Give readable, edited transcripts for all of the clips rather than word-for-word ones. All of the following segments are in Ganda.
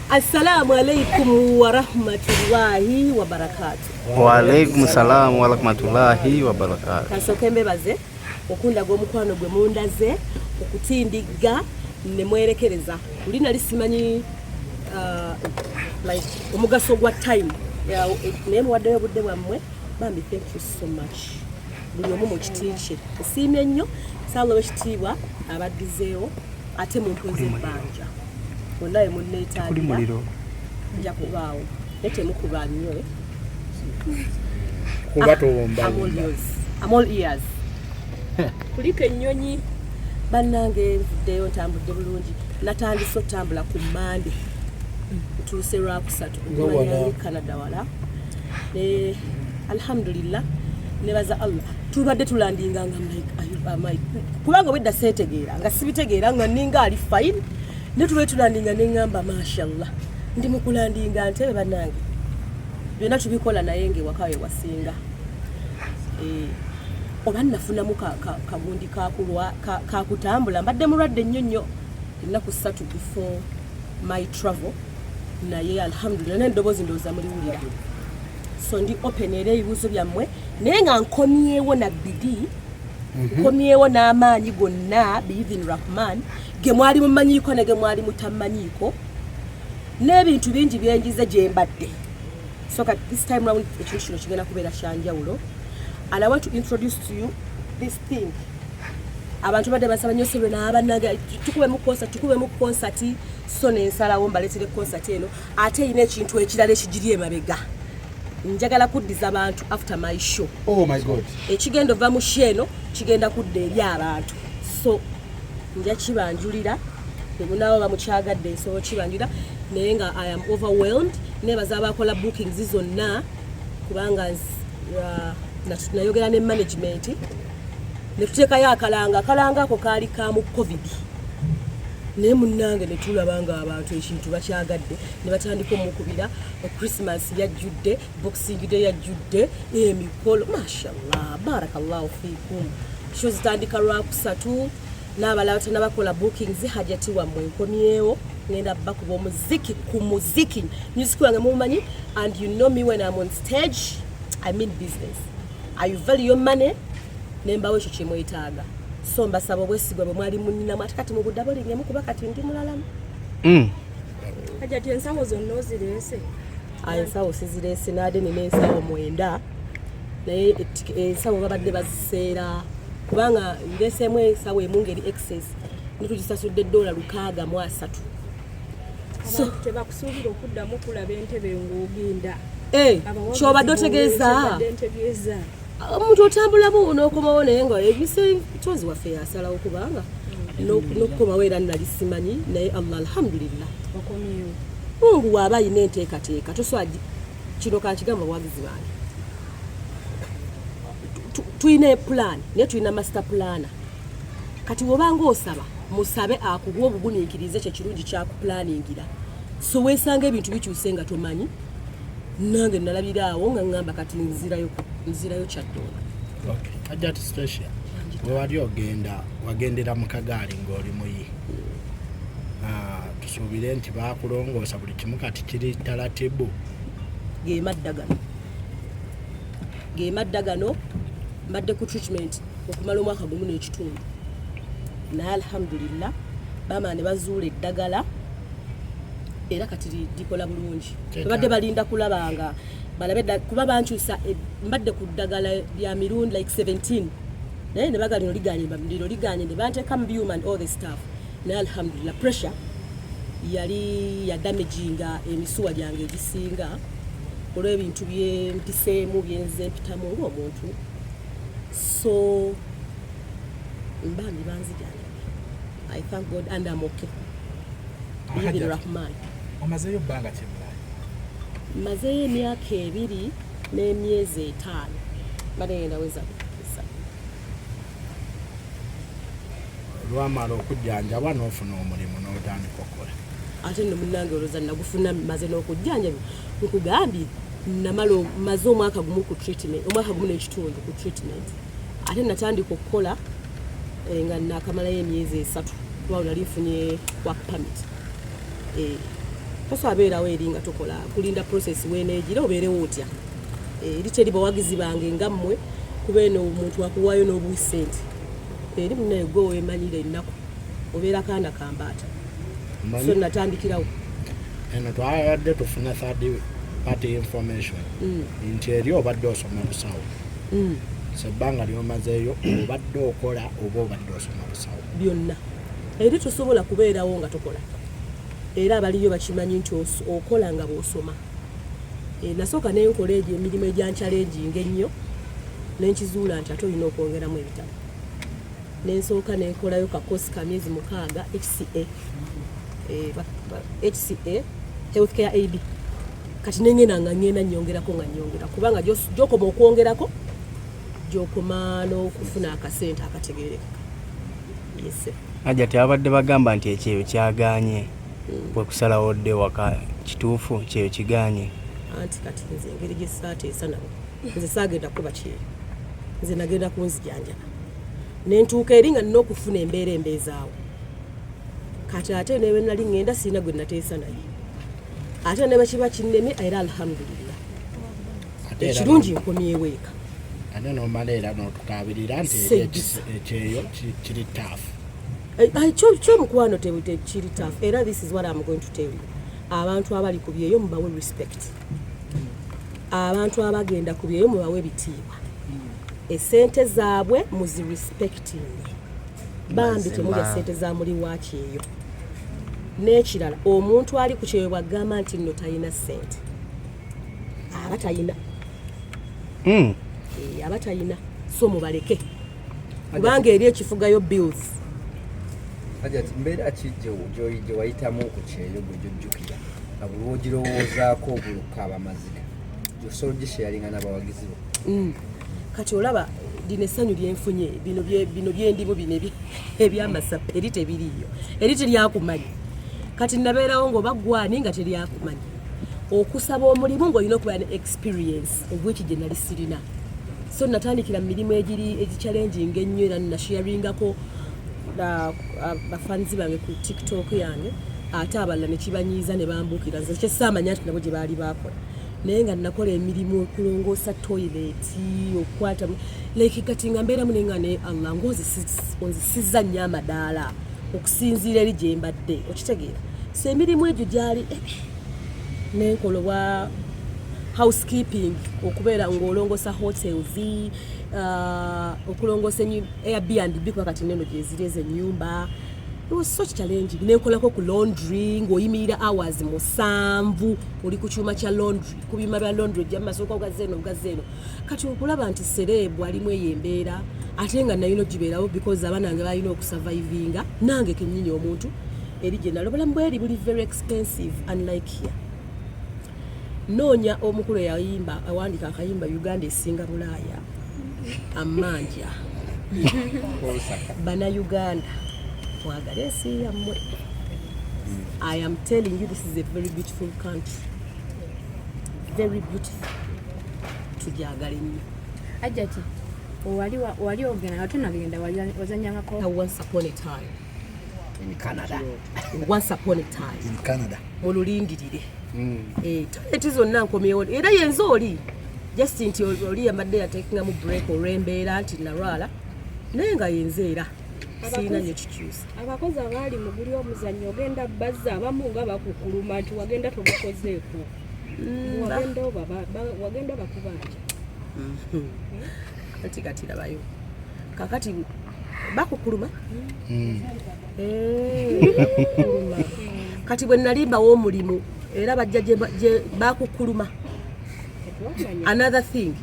Assalamu alaikum wa rahmatullahi wa barakatuh. Wa alaikum salam wa rahmatullahi wa barakatuh. Kasokembe baze okunda gw'omukwano gwe mundaze okutindiga ne mwerekereza ulina lisimanyi like omugaso gwa time ne muwaddeyo budde bwammwe bambi thank you so much buli omu mu kitiiche esiimye nnyo salo ekitiibwa abaddizeewo ate mumpoze ebbanja onaye munneetagira nja kubaawo nete mukuba nnyo kuba towomba I'm all ears kuliko ennyonyi bannange nvuddeyo ntambudde bulungi natandise otambula ku Mande ntuuse lwakusatu kumanya Canada wala alhamdulillah nebaza Allah tubadde tulandinga nga like kubanga wedda seetegeera nga sibitegeera nga ninga ali fine ne tube tulandinga nengamba mashallah ndi mukulandinga ntebe bannange byonna tubikola naye nge wakawe wasinga oba nafunamu kagundi kakutambula mbadde mulwadde nnyo ennaku 3 before my travel naye alhamdulillah n'endoboozi ndowooza muliwulira so ndi open era ebibuuzo byammwe naye nga nkomyewo na bidi nkomyewo n'amaanyi gonna biidhin rahman ge mwali mumanyiiko ne ge mwali mutamanyiiko n'ebintu bingi byenjiza gye mbadde so this time round ekintu kino kigenda kubeera kyanjawulo and I want to introduce to you this thing. Abantu badde basaba nnyo sebe n'abanaga tukube mu concert so n'ensalawo mbaleetere concert eno ate ine ekintu ekirala ekigiri emabega njagala kuddiza abantu after my show. Oh my god. Ekigendo va mu sheno kigenda kudda eri abantu so nja kibanjulira emunawo bamukyagadde so kibanjulira naye nga I am overwhelmed nebaza abakola bookings zonna kubanga nayogera ne management ne tuteekayo akalanga ako kaali ka mu covid naye munnange ne tulabanga abantu ekintu bakyagadde ne batandika omukubira Christmas yajjudde boxing day yajjudde emikolo mashallah barakallahu fiikum show zitandika lwakusatu n'abalala tenabakola bookings hajati wammwe nkomyewo ngenda bakuba omuziki ku muziki music wange mumanyi and you know me when I'm on stage I mean business. I value your money nemba wekyo kyemwetaaga so mbasaba obwesigwa bwe mwali munnina matakati mu buddabolinge mukuba kati ndi mulalamu hajati ensawo zonna ozireese ensawo sizireese naade nina ensawo 9 naye ensawo babadde baziseera kubanga ndeseemu ensawo emu ngeri excess nitugisasudde $603 so tebakusuubira okuddamu kulaba entebe ng'oginda kyobadde otegeeza omuntu otambula bo n'okomawo naye nga ebise kitozi waffe yasalawo kubanga n'okukomawo era nali simanyi naye Allah alhamdulillah okomyewo Mungu waaba ayina enteekateeka toswaji kino kankigamba bwagizi bange tuyina plan naye tuyina master plana kati wobanga osaba musabe akuwa obuguniikirize kyekirungi kyakupulaningira so weesanga ebintu bikyuse nga tomanyi nange nalabira awo nga ngamba kati nzirayo kyaddola Hajati station wali wagendera mu kagaali ng'oli muyi tusuubire nti baakulongoosa buli kimu kati kiri talatibu ge maddagano mbadde ku treatment okumala omwaka gumu n'ekitundu naye alhamdulillah bama ne bazuula eddagala era kati likola bulungi tebadde balinda kulabanga balabe kuba bankyusa mbadde ku ddagala lya mirundi like 17 naye ne bagalino liganye ne banteeka mu byuma and all the stuff naye alhamdulillah pressure yali ya damaginga emisuwa gyange egisinga olw'ebintu byempiseemu byenze mpitamu ng'omuntu so mbambi banzijana I thank God and I'm okay. Ibn Rahman. Omazeyo bbanga ki Bulaya? Mazeyo emyaka 2 n'emyezi 5. Bade ndaweza kusa. Lwamala okujjanjaba n'ofuna omulimu n'otandika okukola. Ate nno munnange olowooza nagufuna maze n'okujjanjaba nkugambye namalo maze omwaka gumu ku treatment omwaka gumu n'ekitundu ku treatment ate natandika okukola nga nakamalayo emyezi 3 kuba nali nfunye work permit tosa abeerawo eri nga tukola kulinda process weeneegira obeerewo otya eri teri bawagizi bange nga mmwe kuba eno omuntu akuwaayo n'obuwi ssente eri munaye gwe weemanyira ennaku obeera kaana kambaata so natandikirawo eno twabadde tufuna third party information nti eri obadde osoma busawo sebbanga lyomazeeyo obadde okola oba obadde osoma busawo byonna eri tusobola kubeerawo nga tukola era abaliyo bakimanyi nti okola nga bw'osoma nasooka nenkola egyo emirimu egyanchallenging ennyo nenkizuula nti ate olina okwongeramu ebitabo nensooka nenkolayo kakosi ka myezi 6 HCA healthcare aid kati nengenda nga ngenda nyongerako kubanga gyokoma okwongerako gyokoma n'okufuna akasente akategeereka yes Hajjati abadde bagamba nti ekyeyo kyaganye bwe kusalawo dde waka kituufu kyeyo kiganye anti kati nze engeri gye saateesa nabo nze saagenda kuba kyeyo nze nagenda kunzijanjaba nentuuka eri nga nina okufuna embeera embeezaawo kati ate newe nali ngenda sirina gwe nateesa naye ate ne bakiba kinneme era alhamdulillah ekirungi nkomyewo eka ate nomala era n'otukabirira nti ekyeyo kiri taafu kyomukwano kiri taafu era this is what I'm going to tell you abantu abali ku byeyo mubawe respect abantu abagenda ku byeyo mubawe bitiibwa esente zaabwe muzi respecting bambi temulya sente za muli wakyeyo n'ekirala omuntu ali ku kyeyo bwagamba nti nno talina sente aba talina aba talina so mubaleke kubanga eri ekifugayo bills Hajjati mbeera ki gye wayitamu ku kyeyo gwe gyojjukira nga buli wogirowoozaako obuluka abamaziga gyosobola ogisharinga n'abawagizi bo kati olaba lino essanyu lyenfunye bino byendimu bino ebyamasapa eri tebiriiyo eri teryakumanyi kati nabeerawo ng'oba gwani nga teryakumanyi okusaba omulimu ng'olina okuba ne experience obweki gye nali sirina so natandikira mu mirimu egichallenging ennyo era nasharingako bafanzi bange ku TikTok yange ate abalala ne kibanyiiza ne bambuukira nze kyessaamanya nti nabo gye baali baakola naye nga nakola emirimu okulongoosa toilet okukwata like kati nga mbeeramu naye nga ne Allah ng'onzisizza nnyo amadaala okusinziira eri gye mbadde okitegeera so emirimu egyo gyali nenkola wa housekeeping okubeera ng'olongosa hotels okulongosa Airbnb kwa kati neno gye ziri ez'ennyumba it was such challenging nenkolako ku laundry ng'oyimirira hours 7 oli ku kyuma kya laundry ku byuma bya laundry ojja masooka ogazeeno kati okulaba nti serebu alimu eyo embeera ate nga nalina ogibeerawo because abaana bange balina okusurvivinga nange kennyini omuntu eri gye nalo obulamu bweri buli very expensive unlike here noonya omukulu eyayimba awandika akayimba Uganda esinga Bulaaya amanja bana Uganda mwagala ensi yammwe I am telling you this is a very beautiful country very beautiful tujagala nnyo Hajjati wali ogenda ate nagenda wazanyangako once upon a time in Canada once upon a time in Canada mululindirire talenti zonna nkomyewo era yenza oli just nti oli yamadde yatekingamu break olw'embeera nti nalwala naye nga yenze era siina nyo kikyusa abakozi abaali mu guli omuzannyo ogenda bazza abamu nga bakukuluma nti wagenda tobakozeeko wagenda bakubanja kati labayo kakati bakukuluma kati bwe nalimbawo omulimu era bajja gye bakukuluma another thing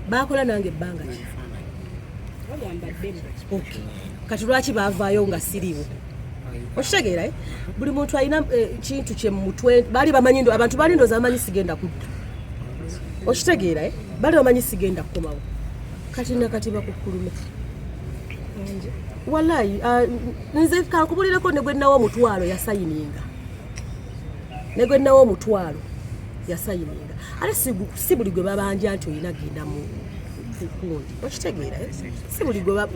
bakola nange ebbanga ki okay kati lwaki baavaayo nga siriwo okitegeera buli muntu alina kintu kye mu mutwe baali bamanyi abantu baali ndooza bamanyi sigenda kudda okitegeera baali bamanyi sigenda kukomawo kati nakati bakukuluma wallahi nze kankubulireko ne gwe nawo omutwalo yasayininga ate si buli gwe babanja nti olina genda mu kukundi okitegeera si buli gwe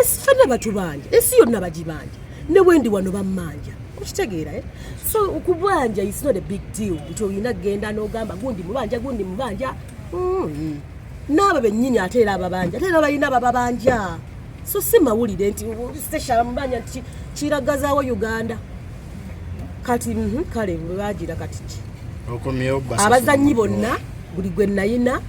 ffenna batubanja ensi yonna bagibanja ne bwendi wano bammanja okitegeera so okubanja is not a big deal nti olina genda n'ogamba gundi mubanja n'abo bennyini ate era ababanja ate era balina bababanja so si mawulire nti station mubanja nti kiragazaawo Uganda kati kale bwagira kati ki abazanyi bonna buli gwe nayina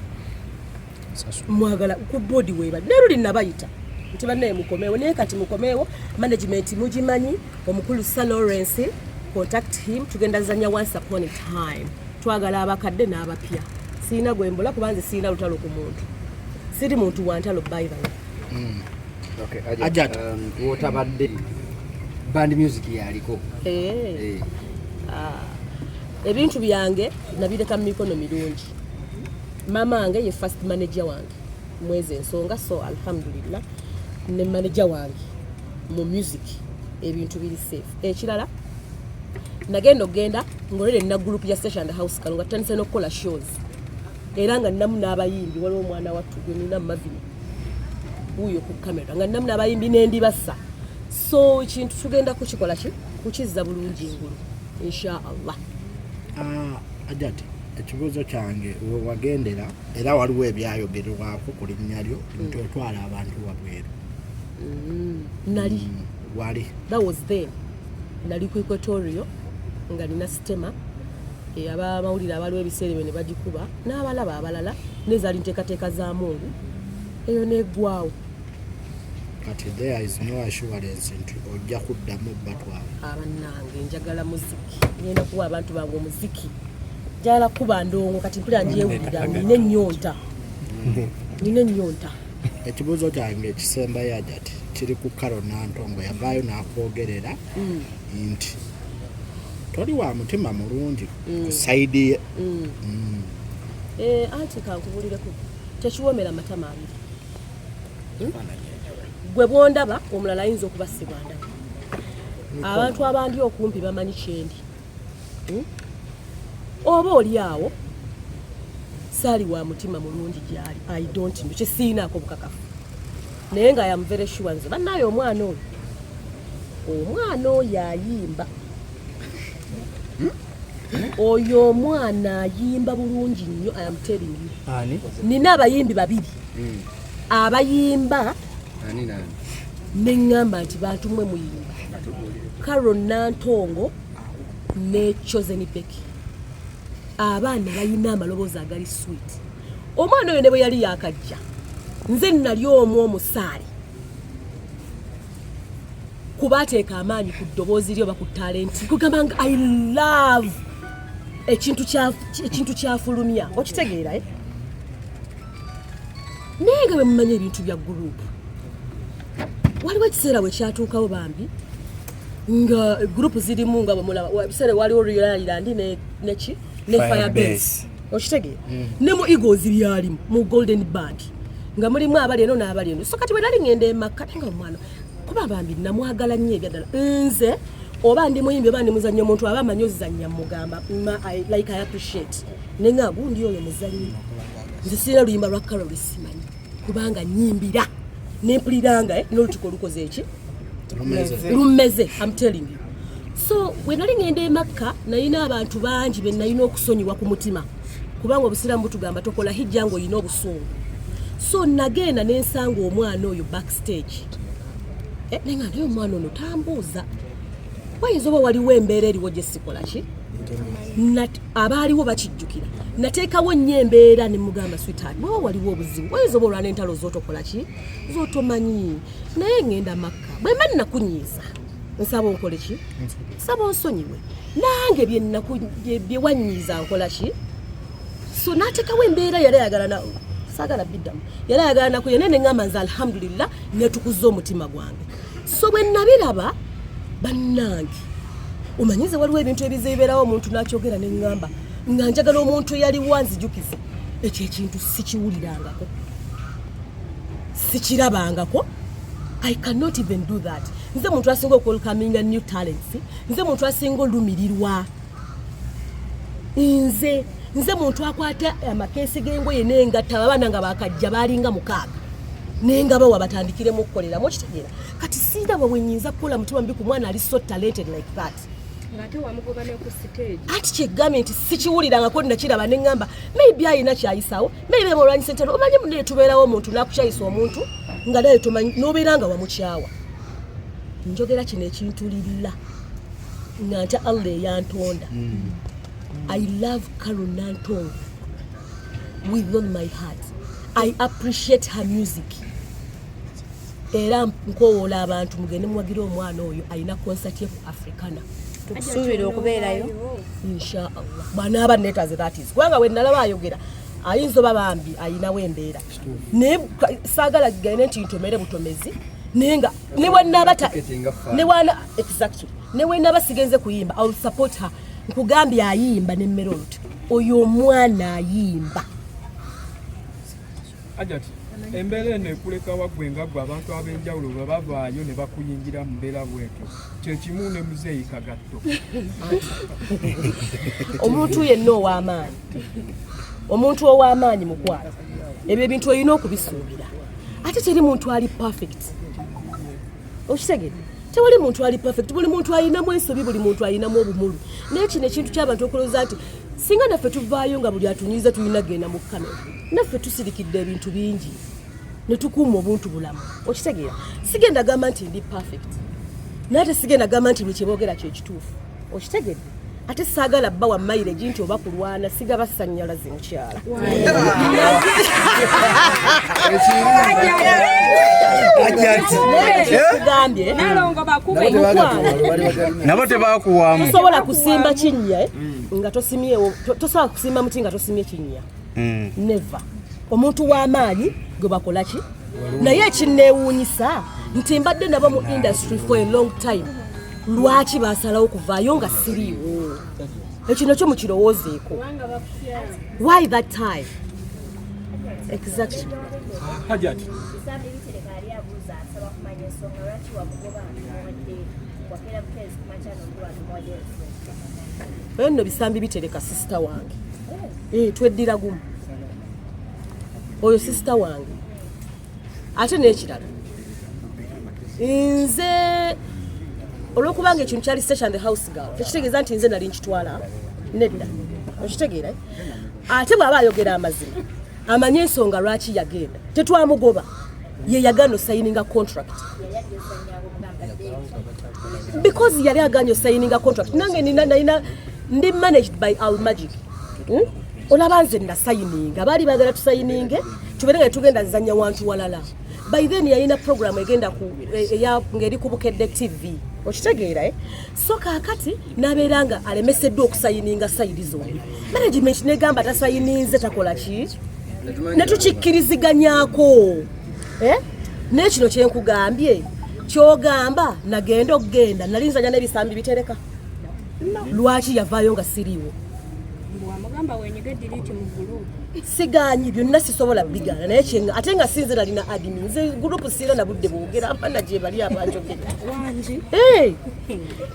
mwagala ku body weba lero linabayita nti bannaye mukomeewo naye kati mukomeewo management mugimanyi omukulu Sir Lawrence contact him tugenda zanya once upon a time twagala abakadde n'abapya siina gwembola kubanze siina lutalo ku muntu siri muntu wantalo by the way okay Ajat wotabadde band music yaliko ebintu byange nabireka mu mikono mirungi mama wange ye first manager wange mwezi ensonga so alhamdulillah ne manager wange mu music ebintu biri safe ekirala nagenda ngolere na group ya Station and House Kalunga tutandise n'okukola shows era nga nnamu n'abayimbi waliwo omwana wattu gwe nina mavini uyo ku kamera nga nnamu n'abayimbi n'endibasa so ekintu tugenda kukikola kukizza bulungi engulu inshallah. Ajati ekibuuzo kyange wagendera era waliwo ebyayogerwako ku linnya lyo nti otwala abantu wabweru nali wali that was then nali ku Equatorio nga nina sitema abamawulire abaliwo ebiseera ebyo ne bagikuba n'abalaba abalala nezaali nteekateeka za mungu eyo neggwawo kati there is no assurance nti ojja kuddamu batwala abannange njagala muziki ngenda kuwa abantu bange omuziki njagala kuba ndongo kati mpulira ndyewulira nina ennyonta ekibuuzo kyange ekisembayo Ajati kiri ku Carol Nantongo yavaayo n'akwogerera nti toli wa mutima mulungi ku saidi ye anti kankubulireko tekiwomera matama abiri gwe bwondaba omulala ayinza okuba sibwandaba abantu abandi okumpi bamanyi kyendi oba oli awo saali wa mutima mulungi gyali I don't know kyesiinaako bukakafu naye nga am very sure nze bannaayo omwana oyo ayimba oyo omwana ayimba bulungi nnyo I am telling you nina abayimbi babiri abayimba neŋŋamba nti bantu mwe muyimba Carol Nantongo ne Chosen Becky abaana balina amaloboozi agali sweet omwana oyo ne bwe yali yakajja nze nali omwo omusaali kubateeka amaanyi ku ddoboozi lyo baku talenti kugamba nga I love ekintu kyafulumya okitegeera naye nga bwe mumanya ebintu bya gurupu waliwo ekiseera bwe kyatuukawo bambi nga gurupu zirimu nga bwemulaba ebiseera waliwo Royal Island ne Firebase okitegeera ne mu Eagles byalimu mu Golden Band nga mulimu abali eno n'abali eno so kati bwe nali ngenda emakka nga omwana kuba bambi namwagala nnyo ebyaddala nze oba ndi muyimbi oba ndi muzannyi omuntu aba amanyi ozannya mugamba like I appreciate nenga gundi oyo muzannyi nze sirina luyimba lwa Carol simanyi kubanga nyimbira nempuliranga n'olutuko olukoze eki lumeze I'm telling you so bwe nali ngenda emakka nalina abantu bangi be nalina okusonyiwa ku mutima kubanga obusiraamu butugamba tokola hijja ng'olina obusungu so nagenda n'ensanga omwana oyo backstage nenga naye omwana ono tambuuza wayinza oba waliwo embeera eriwo gye sikola ki abaaliwo bakijjukira nateekawo nnyo embeera ne mugamba sweetheart bwaba waliwo obuzibu wayinza oba olwana entalo z'otokola ki z'otomanyi naye ngenda makka bwe mba nnakunyiiza nsaba onkole ki nsaba onsonyiwe nange bye wanyiiza nkola ki so n'ateekawo embeera yali ayagala saagala biddamu yali ayagala nakuye naye neŋŋamba nze alhamdulillah netukuza omutima gwange so bwe nabiraba bannange omanyize waliwo ebintu ebizeeberawo omuntu n'akyogera neŋŋamba nga njagala omuntu eyaliwo anzijukize ekyo ekintu sikiwulirangako sikirabangako I cannot even do that nze muntu asinga okwelkaminga new talents nze muntu asinga olumirirwa nze muntu akwata amakeesi g'engoye n'engatta abaana nga bakajja baalinga 6 nenga bawa batandikiremu okukoleramu okitegeera kati siiraba bwe nnyinza kukola mutima mbi ku mwana ali so talented like that ngate wamugoba ne ku stage ati kyegambye nti sikiwulirangako nakiraba ne ŋŋamba maybe ayina kyayisawo maybe mulwanyisa entalo omanyi munne tubeerawo omuntu nakukyayisa omuntu nga naye tomanyi n'obeera nga wamukyawa njogera kino ekintulirira nga nti Allah eyantonda I love Carol Nantongo with all my heart. I appreciate her music. Era nkowoola abantu mugende muwagira omwana oyo alina concert ye ku Africana. Tukusuubira okubeerayo inshallah. Banaaba netaze that is. Kubanga we nalaba ayogera ayinza oba bambi ayinawo embeera. Ne saagala gende nti ntomere butomezi. Nenga ne wanabata ne wana exactly. Ne wanaba sigenze kuyimba I will support her. Nkugambye ayimba ne melody. Oyo omwana ayimba. Ajati embeera eno ekuleka waggwenga gwe abantu ab'enjawulo bwe bavaayo ne bakuyingira mu mbeera bwetyo kyekimu ne muzeeyi Kagatto. Omuntu yenna ow'amaanyi omuntu ow'amaanyi mukwano ebyo ebintu olina okubisuubira ate teri muntu ali perfect okitegedde tewali muntu ali perfect buli muntu ayinamu ensobi buli muntu ayinamu obumulu naye kino ekintu ky'abantu okulowooza nti singa naffe tuvaayo nga buli atunyiza tulina genda mu kamera naffe tusirikidde ebintu bingi ne tukuuma obuntu bulamu okitegeera sigenda gamba nti ndi perfect naate sigenda gamba nti buli kyeboogera kyekituufu okitegedde ate saagala bba wa mileage nti oba kulwana sigaba ssannyalaze mukyala tugambye nabo tebakuwamu tosobola kusimba kinnya nga tosimyewo tosobola kusimba muti nga tosimye kinnya never omuntu w'amaanyi gwe bakola ki naye ekinneewuunyisa nti mbadde nabo mu industry for a long time lwaki basalawo kuvaayo nga siriiwo ekino kyo mukirowoozeeko why that time exactly Hajati nno bisambi bitereka sisita wange tweddira gumu oyo sisita wange ate n'ekirala nze olwokubanga ekintu kyali station the house girl tekitegeeza nti nze nali nkitwala nedda okitegeera ate bw'aba ayogera amazima amanye ensonga lwaki yagenda tetwamugoba ye yagano signinga contract because yali aganyo signinga contract nange nina ndi managed by Al Magic olaba nze nasayininga baali baagala tusayininge tubeere nga tugenda zanya wantu walala by then yalina program egenda ngeri ku Bukedde TV okitegeera so kaakati nabeera nga alemeseddwa okusayininga sayidi zombi management negamba tasayininze takola ki netukikkiriziganyako n'ekino kyenkugambye kyogamba nagenda okugenda nali nzanya n'ebisambi bitereka lwaki yavaayo nga siriiwo siganyi byonna sisobola bigaana naye kyenga ate nga sinze nalina admin nze gurupu siira na budde boogera abaana gye bali abanjogera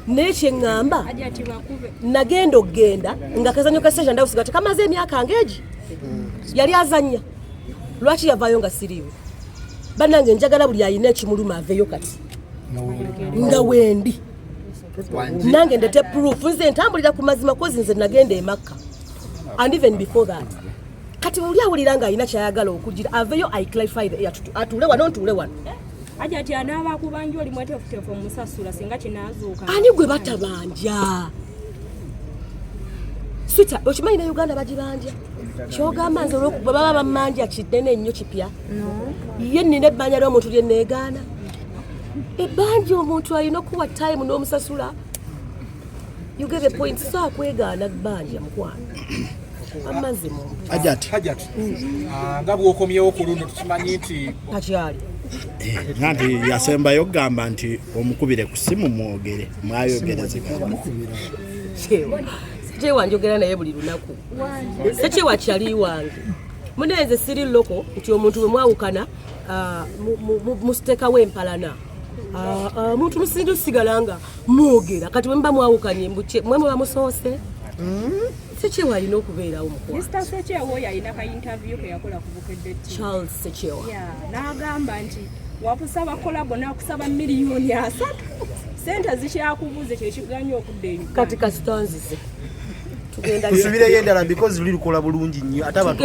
naye kyeŋŋamba nagenda okugenda nga kazanyo ka station ndawusiga tekamaze emyaka ngeegi yali azanya lwaki yavaayo nga siriiwo bannange njagala buli ayina ekimuluma aveeyo kati nga wendi nange ndete proof nze ntambulira ku mazima kozi nze nagenda emakka and even before that kati oli awulira nga alina kyayagala okugira aveeyo I clarify the atuule wano ntuule wano aja ati anaaba kubanja oli mwetefutefu omusasula singa kinaazuuka ani gwe batabanja swita okimanyi ne Uganda bagibanja kyogamba nze olwokuba baba bamanja kinene ennyo kipya ye nnina ebbanja ly'omuntu lye neegaana ebbanja omuntu alina okuwa time n'omusasula you get the point so akwegaana bbanja mukwano amazi mu Hajati nga bw'okomyewo ku luno tukimanyi nti kakyali nti yasembayo kugamba nti omukubire ku simu mwogere mwayogerezegana kyewa njogera naye buli lunaku sekyewa kyali wange munenze siri loko nti omuntu bwe mwawukana musitekawo empalana muntu musindu sigalanga mwogera kati bwe muba mwawukanye mwe muba musoose sekyewa alina okubeerawo mukwano Mr. Sekyewa oyo alina ka interview ke yakola ku Bukedde TV Charles Sekyewa n'agamba nti wakusaba kolabo nakusaba miliyoni 3 sente zikyakubuze kyekiganya okudda Uganda kati kasitonzize tugenda tusubireyo endala because luli lukola bulungi nnyo ate abantu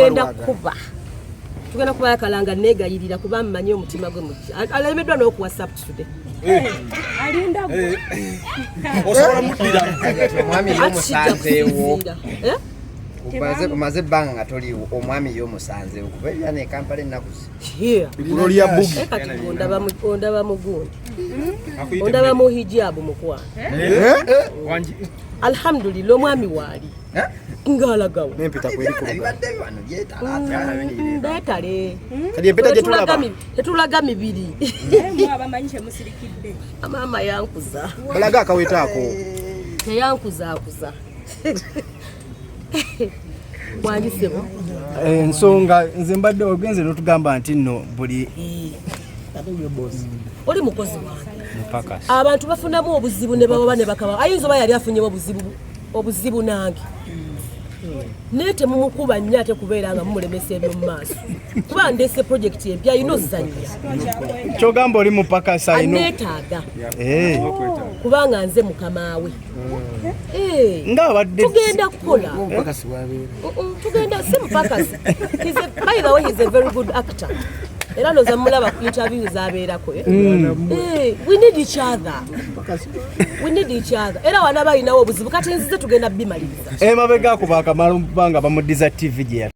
tugenda kuba yakalanga negayirira kuba mmanyi omutima gwe muki alemeddwa n'okuwa subsidy alinda osobola muddira omwami y'omusanzeewo omaze ebbanga nga toliwo omwami y'omusanzeewo kuba erya ne Kampala ennaku igulo lya bugi kati ondaba mugundi ondaba mu hijabu mukwana alhamdulillah omwami waali ngaalagawo nempita beetale kati empeta gye tulaba tetulaga mibiri abamanyi kyemusirikidde maama yankuza balaga akawetaako teyankuzaakuza mwanjisebo ensonga nze mbadde ogenze n'otugamba nti nno buli oli mukozi wange abantu bafunamu obuzibu ne bawaba ne bakawa ayinza oba yali afunyemu obuzibu nange naye temumukuba nnyo ate kubeera nga mumulemesa ebyo mu maaso kuba ndeese projekiti empya ayina ozannya kyogamba oli mupakasi aneetaaga kubanga nze mukamaawe ng'abadde tugenda kukola tugenda si mupakasi by the way he's a very good actor era noza mulaba ku interviews abeerako we need each other era wana balinawo obuzibu kati nzize tugenda bimaliriza emabega akuba akamala mubanga bamudiza TV gye